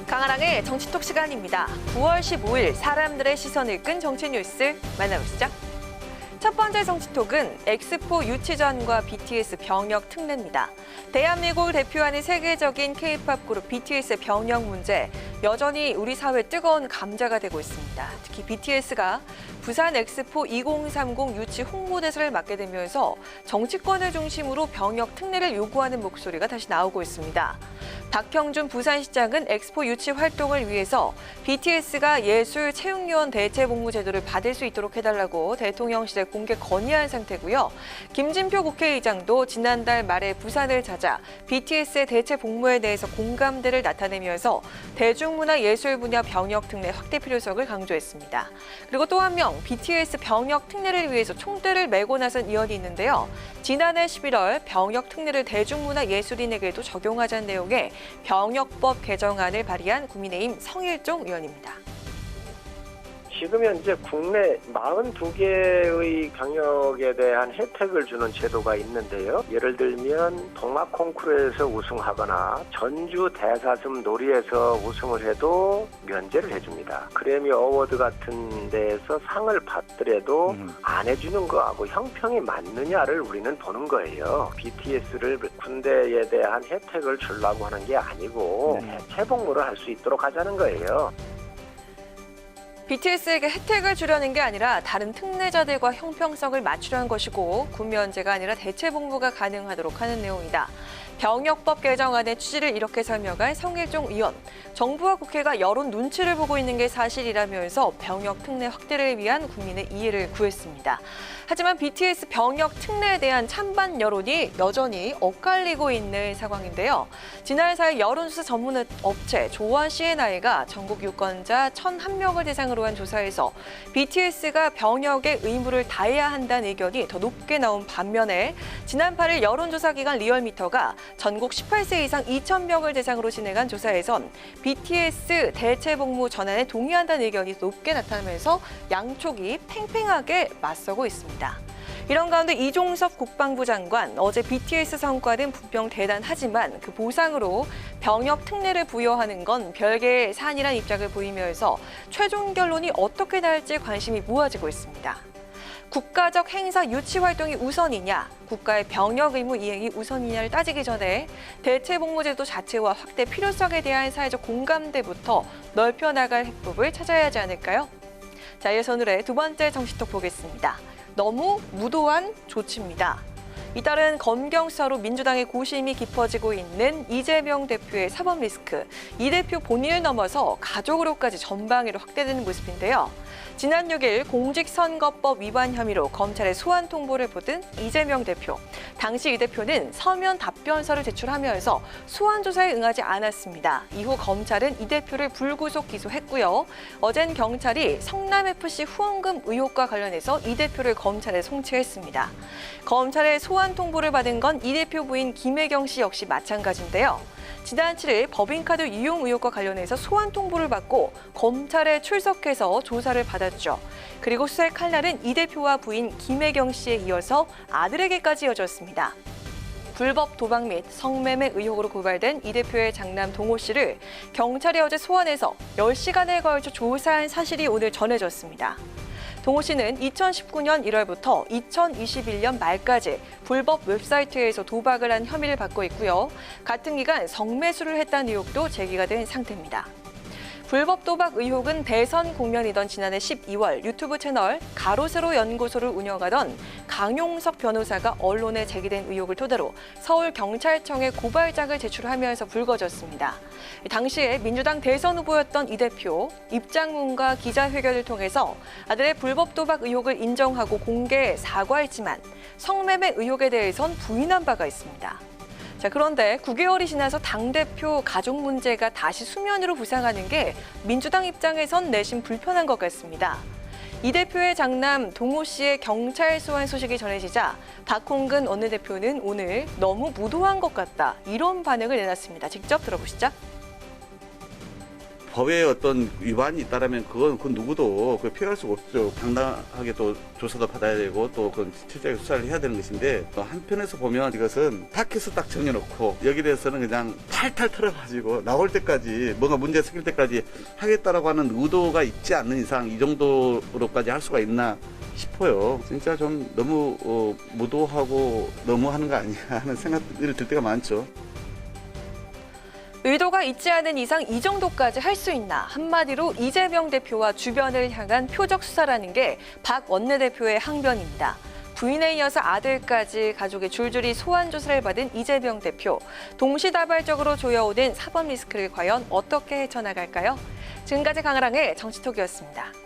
강아랑의 정치톡 시간입니다. 9월 15일 사람들의 시선을 끈 정치 뉴스 만나보시죠. 첫 번째 정치톡은 엑스포 유치전과 BTS 병역 특례입니다. 대한민국을 대표하는 세계적인 K-팝 그룹 BTS의 병역 문제, 여전히 우리 사회 뜨거운 감자가 되고 있습니다. 특히 BTS가 부산 엑스포 2030 유치 홍보대사를 맡게 되면서 정치권을 중심으로 병역 특례를 요구하는 목소리가 다시 나오고 있습니다. 박형준 부산시장은 엑스포 유치 활동을 위해서 BTS가 예술 채용요원 대체복무 제도를 받을 수 있도록 해달라고 대통령실에 공개 건의한 상태고요. 김진표 국회의장도 지난달 말에 부산을 찾아 BTS의 대체복무에 대해서 공감대를 나타내면서 대중문화 예술 분야 병역 특례 확대 필요성을 강조했습니다. 그리고 또 한 명 BTS 병역 특례를 위해서 총대를 메고 나선 의원이 있는데요. 지난해 11월 병역 특례를 대중문화 예술인에게도 적용하자는 내용의 병역법 개정안을 발의한 국민의힘 성일종 의원입니다. 지금 현재 국내 42개의 병역에 대한 혜택을 주는 제도가 있는데요. 예를 들면 동막 콩쿠르에서 우승하거나 전주 대사슴 놀이에서 우승을 해도 면제를 해줍니다. 그래미 어워드 같은 데에서 상을 받더라도 안 해주는 거하고 형평이 맞느냐를 우리는 보는 거예요. BTS를 군대에 대한 혜택을 주려고 하는 게 아니고 재복무를 할 수 있도록 하자는 거예요. BTS에게 혜택을 주려는 게 아니라 다른 특례자들과 형평성을 맞추려는 것이고 군면제가 아니라 대체복무가 가능하도록 하는 내용이다. 병역법 개정안의 취지를 이렇게 설명한 성일종 의원. 정부와 국회가 여론 눈치를 보고 있는 게 사실이라면서 병역 특례 확대를 위한 국민의 이해를 구했습니다. 하지만 BTS 병역 특례에 대한 찬반 여론이 여전히 엇갈리고 있는 상황인데요. 지난 4일 여론조사 전문 업체 조원 C&I가 전국 유권자 1,001명을 대상으로 한 조사에서 BTS가 병역의 의무를 다해야 한다는 의견이 더 높게 나온 반면에 지난 8일 여론조사 기관 리얼미터가 전국 18세 이상 2,000명을 대상으로 진행한 조사에선 BTS 대체복무 전환에 동의한다는 의견이 높게 나타나면서 양쪽이 팽팽하게 맞서고 있습니다. 이런 가운데 이종섭 국방부 장관, 어제 BTS 성과는 분명 대단하지만 그 보상으로 병역 특례를 부여하는 건 별개의 사안이라는 입장을 보이면서 최종 결론이 어떻게 나올지 관심이 모아지고 있습니다. 국가적 행사 유치 활동이 우선이냐, 국가의 병역 의무 이행이 우선이냐를 따지기 전에 대체복무제도 자체와 확대 필요성에 대한 사회적 공감대부터 넓혀나갈 해법을 찾아야 하지 않을까요? 자, 이어서 오늘의 두 번째 정치톡 보겠습니다. 너무 무도한 조치입니다. 이달은 검경수사로 민주당의 고심이 깊어지고 있는 이재명 대표의 사법 리스크. 이 대표 본인을 넘어서 가족으로까지 전방위로 확대되는 모습인데요. 지난 6일 공직선거법 위반 혐의로 검찰에 소환 통보를 받은 이재명 대표. 당시 이 대표는 서면 답변서를 제출하면서 소환 조사에 응하지 않았습니다. 이후 검찰은 이 대표를 불구속 기소했고요. 어젠 경찰이 성남FC 후원금 의혹과 관련해서 이 대표를 검찰에 송치했습니다. 검찰의 소환 통보를 받은 건 이 대표 부인 김혜경 씨 역시 마찬가지인데요. 지난 7일 법인카드 이용 의혹과 관련해서 소환 통보를 받고 검찰에 출석해서 조사를 받았죠. 그리고 수사의 칼날은 이 대표와 부인 김혜경 씨에 이어서 아들에게까지 이어졌습니다. 불법 도박 및 성매매 의혹으로 고발된 이 대표의 장남 동호 씨를 경찰이 어제 소환해서 10시간에 걸쳐 조사한 사실이 오늘 전해졌습니다. 동호 씨는 2019년 1월부터 2021년 말까지 불법 웹사이트에서 도박을 한 혐의를 받고 있고요. 같은 기간 성매수를 했다는 의혹도 제기가 된 상태입니다. 불법 도박 의혹은 대선 국면이던 지난해 12월 유튜브 채널 가로세로 연구소를 운영하던 강용석 변호사가 언론에 제기된 의혹을 토대로 서울경찰청에 고발장을 제출하면서 불거졌습니다. 당시에 민주당 대선 후보였던 이 대표, 입장문과 기자회견을 통해서 아들의 불법 도박 의혹을 인정하고 공개 사과했지만 성매매 의혹에 대해선 부인한 바가 있습니다. 자, 그런데 9개월이 지나서 당대표 가족 문제가 다시 수면 위로 부상하는 게 민주당 입장에선 내심 불편한 것 같습니다. 이 대표의 장남 동호 씨의 경찰 소환 소식이 전해지자 박홍근 원내대표는 오늘 너무 무도한 것 같다, 이런 반응을 내놨습니다. 직접 들어보시죠. 법에 어떤 위반이 있다라면 그건 그 누구도 그 피할 수가 없죠. 당당하게 또 조사도 받아야 되고 또 그 실질적인 수사를 해야 되는 것인데 또 한편에서 보면 이것은 탁해서 딱 정해놓고 여기에 대해서는 그냥 탈탈 털어가지고 나올 때까지 뭔가 문제 생길 때까지 하겠다라고 하는 의도가 있지 않는 이상 이 정도로까지 할 수가 있나 싶어요. 진짜 좀 너무 무도하고 너무 하는 거 아니야 하는 생각이 들 때가 많죠. 의도가 있지 않은 이상 이 정도까지 할 수 있나. 한마디로 이재명 대표와 주변을 향한 표적 수사라는 게 박 원내대표의 항변입니다. 부인에 이어서 아들까지 가족의 줄줄이 소환 조사를 받은 이재명 대표. 동시다발적으로 조여오는 사법 리스크를 과연 어떻게 헤쳐나갈까요? 지금까지 강아랑의 정치톡이었습니다.